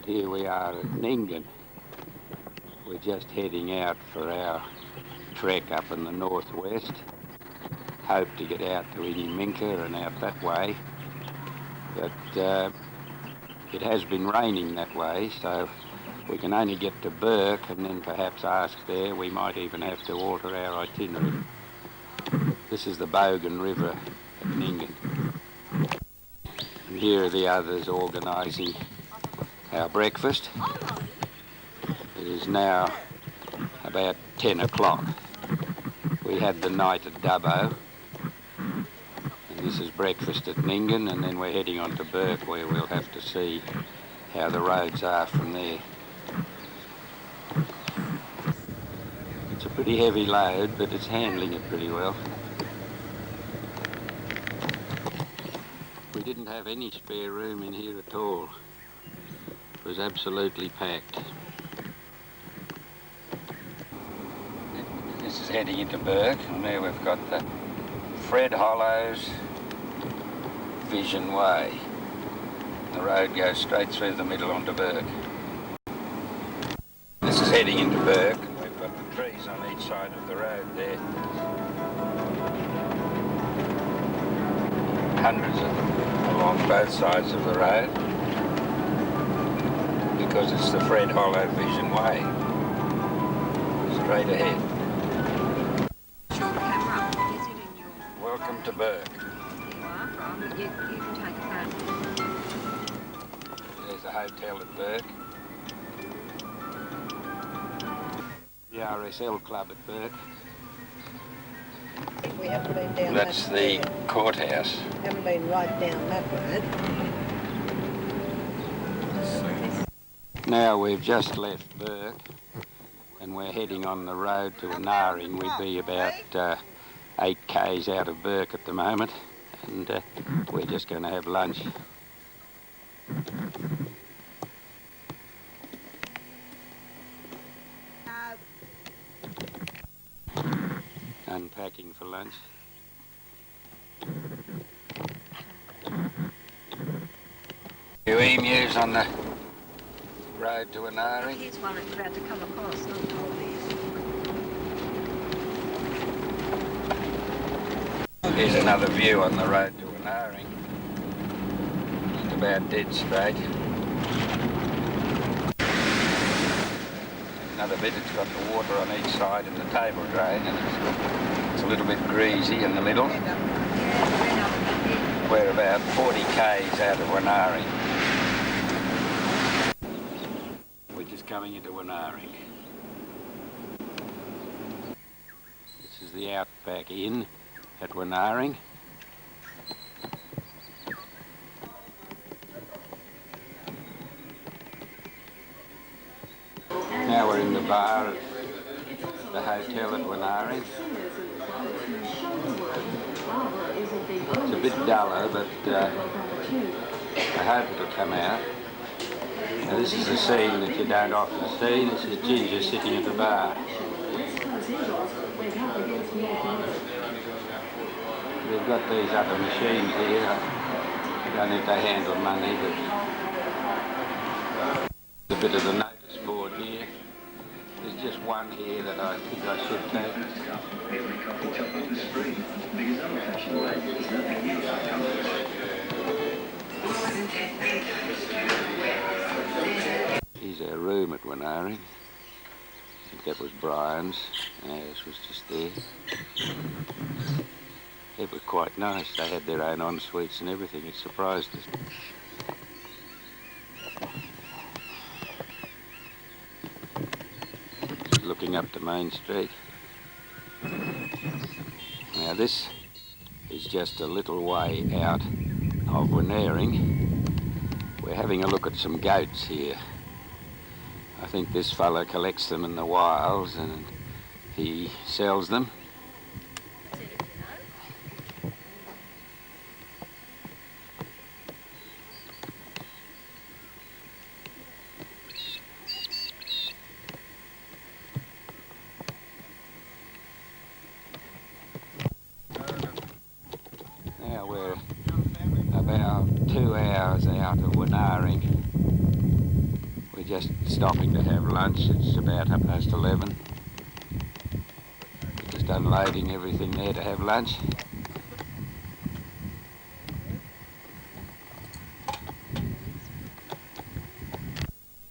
Here we are at Ningen. We're just heading out for our trek up in the northwest. Hope to get out to Innaminka and out that way. But it has been raining that way, so we can only get to Bourke and then perhaps ask there. We might even have to alter our itinerary. This is the Bourke River at Ningen. And here are the others organising our breakfast. It is now about 10 o'clock. We had the night at Dubbo, and this is breakfast at Ningen, and then we're heading on to Bourke, where we'll have to see how the roads are from there. It's a pretty heavy load, but it's handling it pretty well. We didn't have any spare room in here at all. It was absolutely packed. This is heading into Bourke, and there we've got the Fred Hollows Vision Way. The road goes straight through the middle onto Bourke. This is heading into Bourke, and we've got the trees on each side of the road there. Hundreds of them along both sides of the road, because it's the Fred Hollow Vision Way. Straight ahead. Welcome to Bourke. You can take a photo. There's a hotel at Bourke. The RSL club at Bourke. We haven't been down That's the courthouse. Haven't been right down that road. Now we've just left Bourke and we're heading on the road to Innaminka. We'd be about 8 k's out of Bourke at the moment, and we're just going to have lunch. Unpacking for lunch. Few emus on the road to Innaminka. Here's one that's about to come across, not all these. Here's another view on the road to Innaminka. It's about dead straight. Another bit, it's got the water on each side and the table drain, and it's a little bit greasy in the middle. We're about 40 k's out of Innaminka. We're just coming into Innaminka. This is the Outback Inn at Innaminka. Now we're in the bar at the hotel at Innaminka. It's a bit duller, but I hope it'll come out. Now this is a scene that you don't often see. This is Ginger sitting at the bar. We've got these other machines here. I don't know if they handle money, but a bit of the notice board here. There's just one here that I think I should take. Here's our room at Innaminka. I think that was Brian's. This was just there. It was quite nice. They had their own en-suites and everything. It surprised us. Looking up the main street. Now this is just a little way out of Innaminka. We're having a look at some goats here. I think this fella collects them in the wilds and he sells them. Now we're about 2 hours out of Innaminka. We're just stopping to have lunch. It's about 11:30. We're just unloading everything there to have lunch.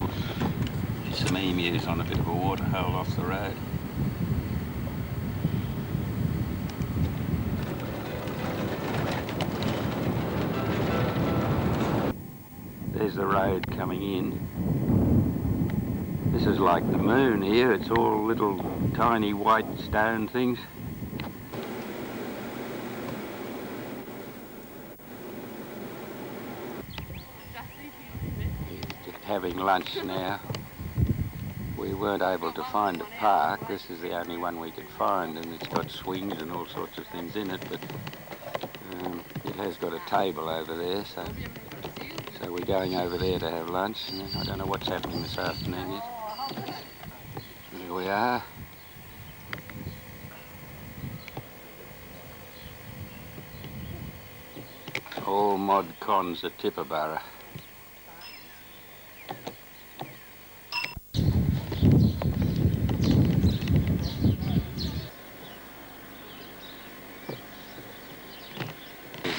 There's some emus on a bit of a waterhole off the road. There's the road coming in. This is like the moon here. It's all little tiny white stone things. Just having lunch now. We weren't able to find a park. This is the only one we could find, and it's got swings and all sorts of things in it, but it has got a table over there, so we're going over there to have lunch, and I don't know what's happening this afternoon yet. Here we are. All mod cons at Tibooburra.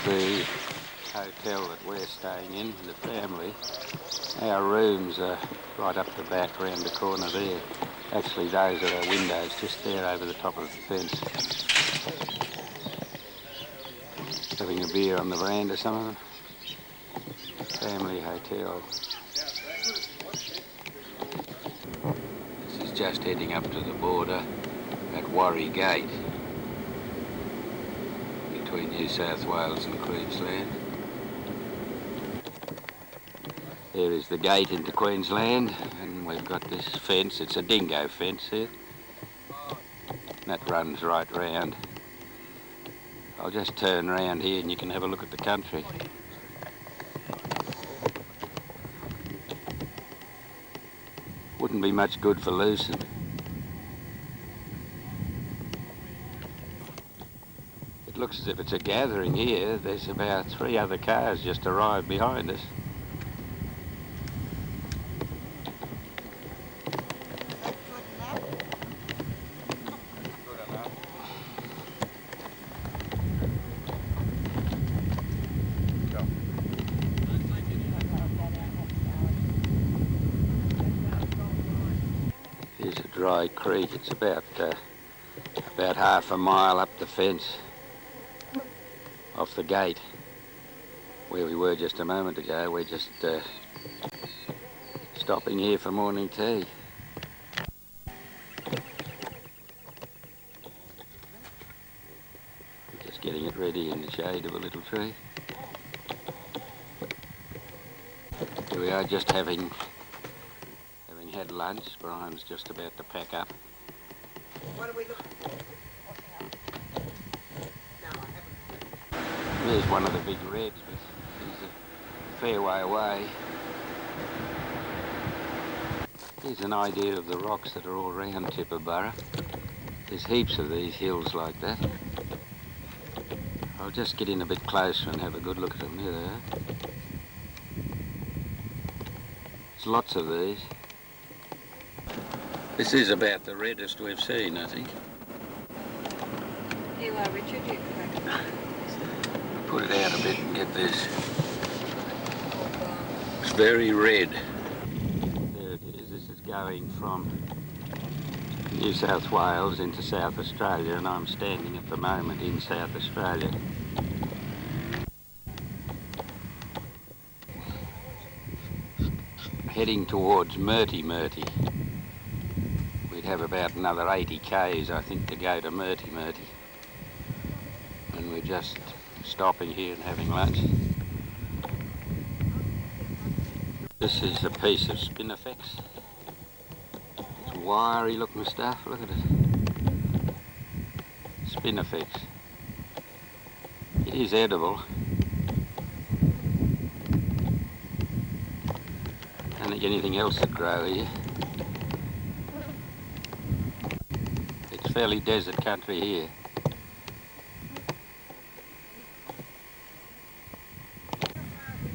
The hotel that we're staying in, the family. Our rooms are right up the back, round the corner there. Actually, those are our windows, just there over the top of the fence. Having a beer on the veranda, some of them. Family hotel. This is just heading up to the border at Warry Gate, between New South Wales and Queensland. There is the gate into Queensland, and we've got this fence. It's a dingo fence here. That runs right round. I'll just turn round here and you can have a look at the country. Wouldn't be much good for loosing. It looks as if it's a gathering here. There's about 3 other cars just arrived behind us. Here's a dry creek. It's about half a mile up the fence off the gate where we were just a moment ago. We're just stopping here for morning tea. Just getting it ready in the shade of a little tree. Here we are, just having had lunch. Brian's just about to pack up. What are we looking for? There's one of the big reds, but he's a fair way away. Here's an idea of the rocks that are all around Tibooburra. There's heaps of these hills like that. I'll just get in a bit closer and have a good look at them. Here they are. There's lots of these. This is about the reddest we've seen, I think. You are, Richard. You can Put it out a bit and get this. It's very red. There it is. This is going from New South Wales into South Australia, and I'm standing at the moment in South Australia. Heading towards Murty. We'd have about another 80 k's, I think, to go to Murty. And we're just stopping here and having lunch. This is a piece of spinifex. It's wiry looking stuff, look at it. Spinifex. It is edible. I don't think anything else would grow here. It's fairly desert country here.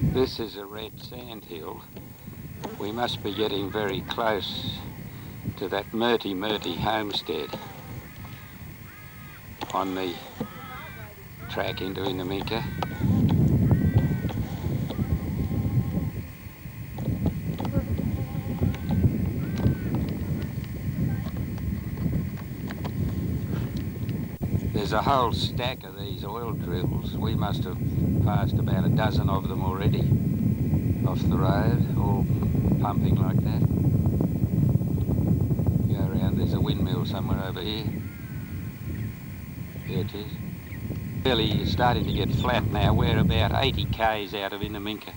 This is a red sandhill. We must be getting very close to that Murty homestead on the track into Innaminka. There's a whole stack of these oil drills. We must have passed about a dozen of them already off the road, all pumping like that. Go around, there's a windmill somewhere over here. There it is. Really starting to get flat now. We're about 80 k's out of Innaminka.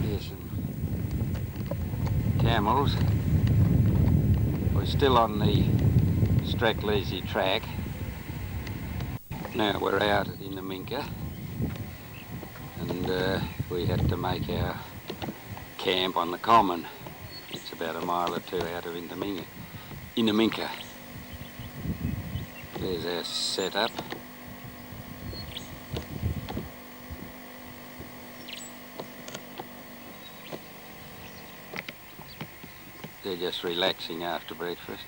There's some camels. We're still on the Stracleasy track. Now we're out at Innaminka, and we had to make our camp on the common. It's about a mile or two out of Innaminka. There's our setup. They're just relaxing after breakfast.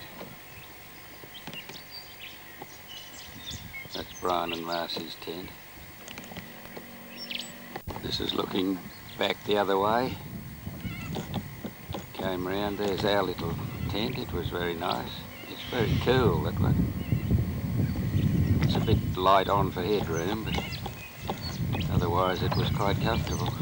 That's Brian and Marcia's tent. This is looking back the other way. Came round, there's our little tent. It was very nice. It's very cool, that one. It's a bit light on for headroom, but otherwise it was quite comfortable.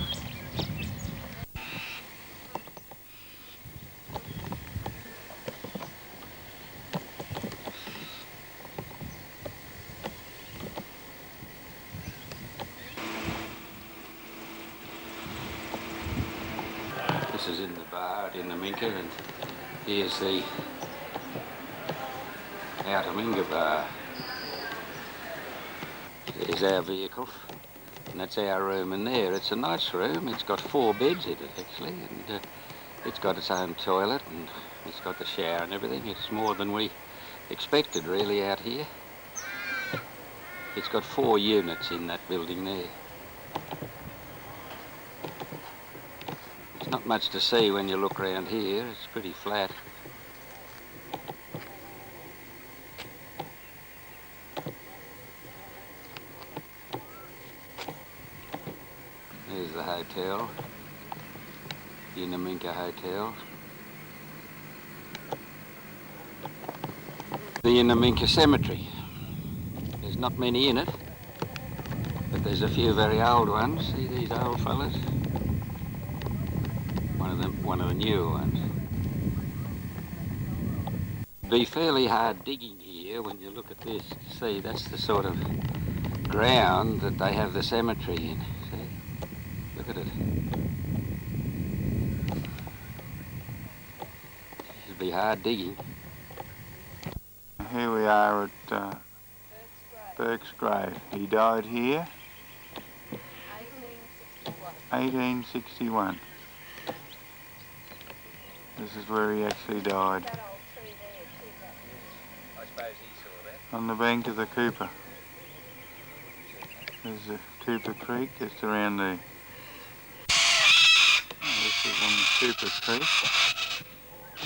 This is in the bar at Innaminka, and here's the Outerminga bar. There's our vehicle, and that's our room in there. It's a nice room. It's got 4 beds in it, actually, and it's got its own toilet, and it's got the shower and everything. It's more than we expected, really, out here. It's got 4 units in that building there. Not much to see when you look around here. It's pretty flat. There's the hotel, the Innaminka Hotel. The Innaminka Cemetery. There's not many in it, but there's a few very old ones. See these old fellas? One of the new ones. Be fairly hard digging here when you look at this. See, that's the sort of ground that they have the cemetery in. See? Look at it. It'd be hard digging. Here we are at Bourke's grave. He died here 1861. This is where he actually died. I suppose he saw that. On the bank of the Cooper. There's the Cooper Creek just around there. Oh, this is on the Cooper Creek.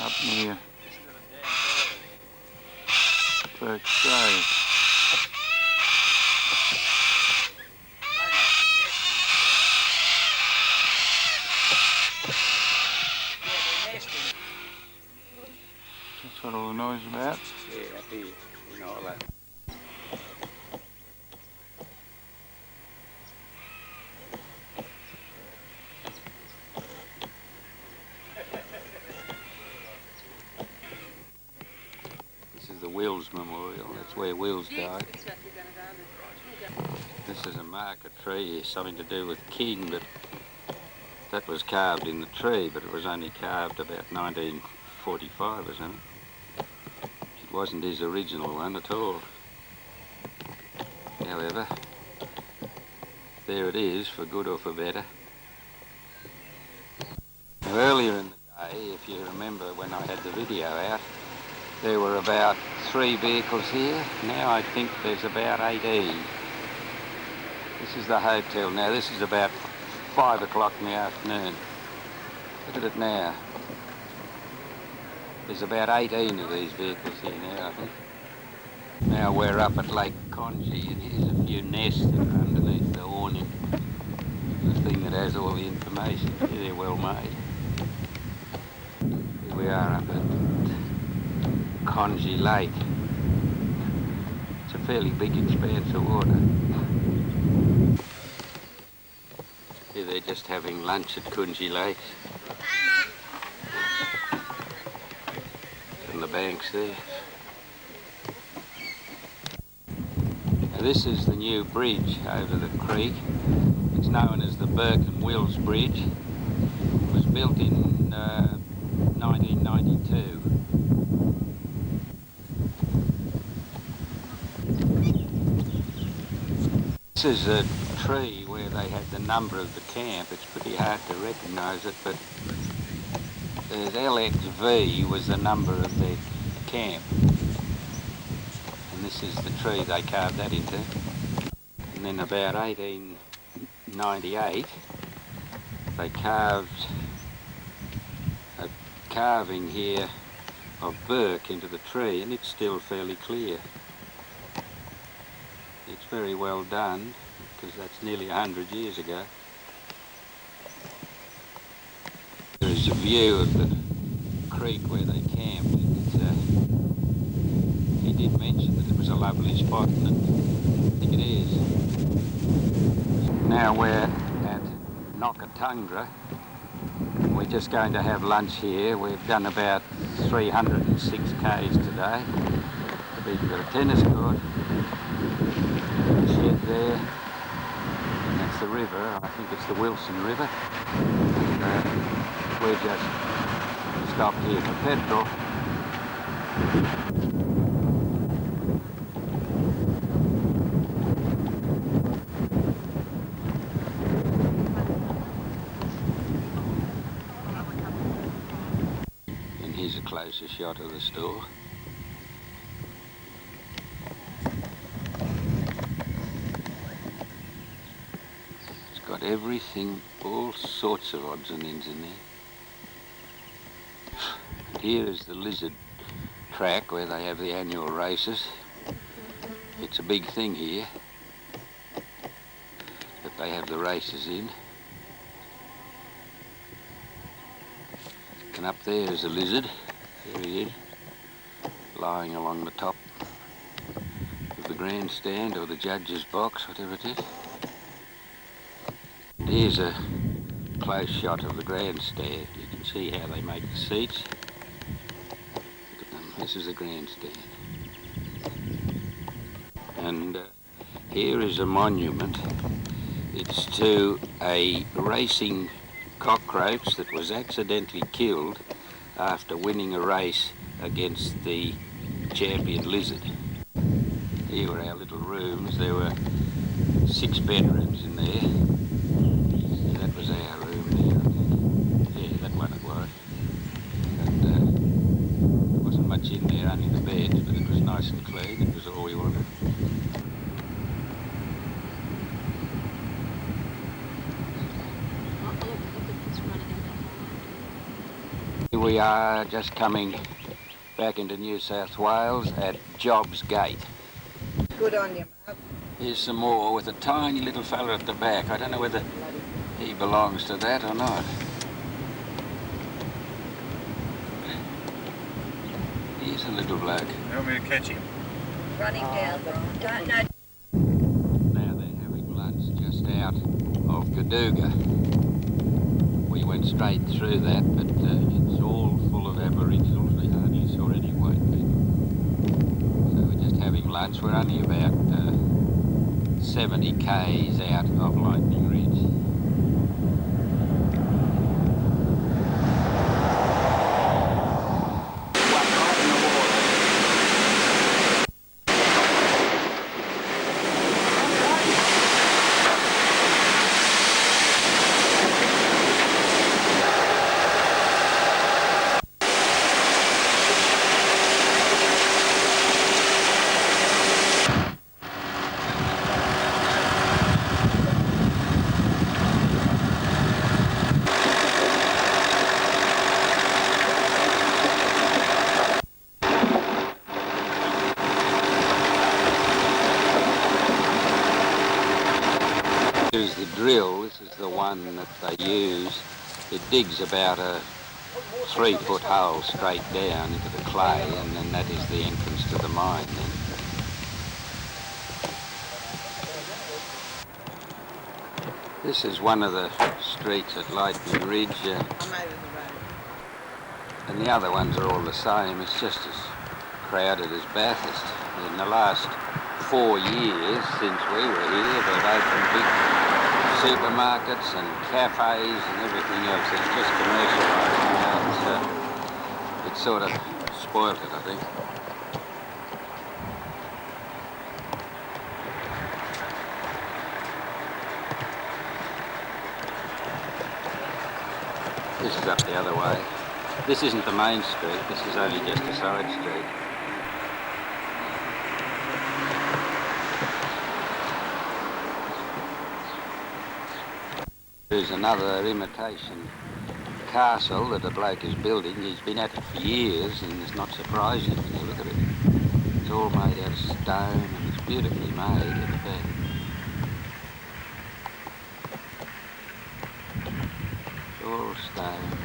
Up near Bourke's grave. That's what all the noise is about. Yeah, up here. You know all that. This is the Wills Memorial. That's where Wills died. This is a marker tree, something to do with King, but that was carved in the tree, but it was only carved about 1945 or something. It wasn't his original one at all. However, there it is, for good or for better. Now, earlier in the day, if you remember when I had the video out, there were about 3 vehicles here. Now I think there's about 18. This is the hotel. Now this is about 5 o'clock in the afternoon. Look at it now. There's about 18 of these vehicles here now, I think. Now we're up at Lake Congy, and here's a few nests that are underneath the awning. The thing that has all the information. They're well made. Here we are up at Congy Lake. It's a fairly big expanse of water. Here they're just having lunch at Congy Lake. And the banks there. Now this is the new bridge over the creek. It's known as the Bourke and Wills Bridge. It was built in 1992. This is a tree where they had the number of the camp. It's pretty hard to recognise it, but LXV was the number of their camp. And this is the tree they carved that into. And then about 1898, they carved a carving here of Bourke into the tree, and it's still fairly clear. It's very well done, because that's nearly 100 years ago. There's a view of the creek where they camped. He did mention that it was a lovely spot, and I think it is. Now we're at Nockatungra. We're just going to have lunch here. We've done about 306 k's today. We've got a tennis court, a shed there, and that's the river. I think it's the Wilson River. And we're just stopped here for petrol. Here's a closer shot of the store. It's got everything, all sorts of odds and ends in there. And here is the lizard track where they have the annual races. It's a big thing here that they have the races in. And up there is a lizard. There he is, lying along the top of the grandstand or the judge's box, whatever it is. And here's a close shot of the grandstand. You can see how they make the seats. Look at them. This is the grandstand. And here is a monument. It's to a racing cockroach that was accidentally killed after winning a race against the champion lizard. Here were our little rooms. There were 6 bedrooms in there. So that was our room there, I think. Yeah, that one it was. And there wasn't much in there, only the beds, but it was nice and clean. It was all we wanted. We are just coming back into New South Wales at Jobs Gate. Good on you, Mark. Here's some more with a tiny little fella at the back. I don't know whether he belongs to that or not. Here's a little bloke. You want me to catch him? Running down, Brian. Don't know. Now they're having lunch just out of Gadooga. We went straight through that, but it's all full of Aboriginals. We hardly saw any white people. So we're just having lunch. We're only about 70 k's out of Lightning Ridge. the one that they use. It digs about a 3-foot hole straight down into the clay, and then that is the entrance to the mine then. This is one of the streets at Lightning Ridge, I'm over the road. and the other ones are all the same. It's just as crowded as Bathurst. In the last 4 years since we were here, they've opened big supermarkets and cafes and everything else. It's just commercialised now. It's sort of spoilt it, I think. This is up the other way. This isn't the main street, this is only just a side street. There's another imitation castle that a bloke is building. He's been at it for years, and it's not surprising when you look at it. It's all made out of stone and it's beautifully made at the back. It's all stone.